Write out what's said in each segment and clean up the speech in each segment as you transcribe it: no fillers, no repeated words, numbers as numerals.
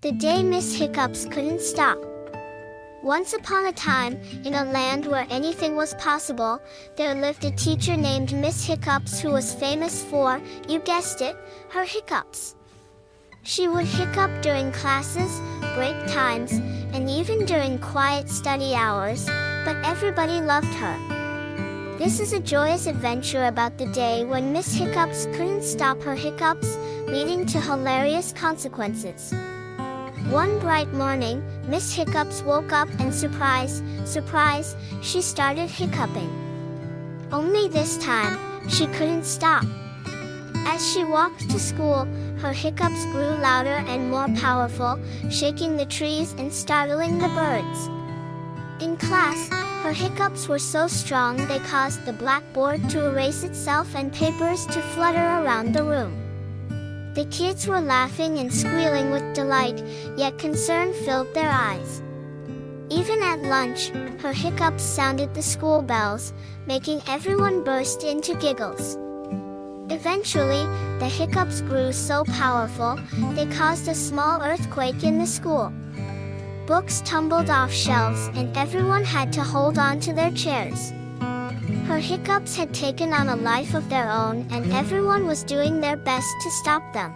The day Miss Hiccups couldn't stop. Once upon a time, in a land where anything was possible, there lived a teacher named Miss Hiccups who was famous for, you guessed it, her hiccups. She would hiccup during classes, break times, and even during quiet study hours, but everybody loved her. This is a joyous adventure about the day when Miss Hiccups couldn't stop her hiccups, leading to hilarious consequences. One bright morning, Miss Hiccups woke up and surprise, she started hiccuping. Only this time, she couldn't stop. As she walked to school, her hiccups grew louder and more powerful, shaking the trees and startling the birds. In class, her hiccups were so strong they caused the blackboard to erase itself and papers to flutter around the room. The kids were laughing and squealing with delight, yet concern filled their eyes. Even at lunch, her hiccups sounded the school bells, making everyone burst into giggles. Eventually, the hiccups grew so powerful, they caused a small earthquake in the school. Books tumbled off shelves and everyone had to hold on to their chairs. Her hiccups had taken on a life of their own and everyone was doing their best to stop them.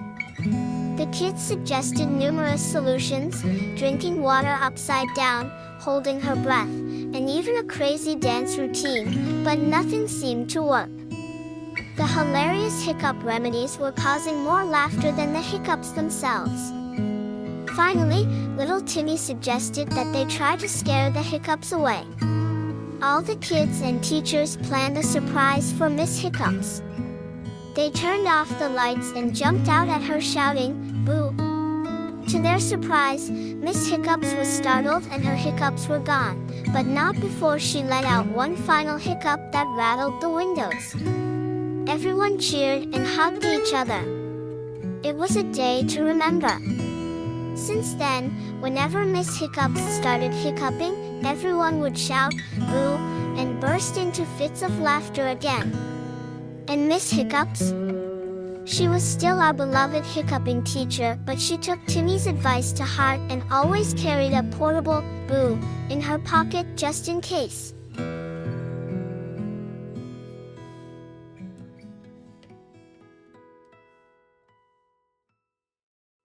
The kids suggested numerous solutions, drinking water upside down, holding her breath, and even a crazy dance routine, but nothing seemed to work. The hilarious hiccup remedies were causing more laughter than the hiccups themselves. Finally, little Timmy suggested that they try to scare the hiccups away. All the kids and teachers planned a surprise for Miss Hiccups. They turned off the lights and jumped out at her shouting, "Boo!" To their surprise, Miss Hiccups was startled and her hiccups were gone, but not before she let out one final hiccup that rattled the windows. Everyone cheered and hugged each other. It was a day to remember. Since then, whenever Miss Hiccups started hiccuping, everyone would shout, "Boo!" and burst into fits of laughter again. And Miss Hiccups? She was still our beloved hiccuping teacher, but she took Timmy's advice to heart and always carried a portable "Boo" in her pocket just in case.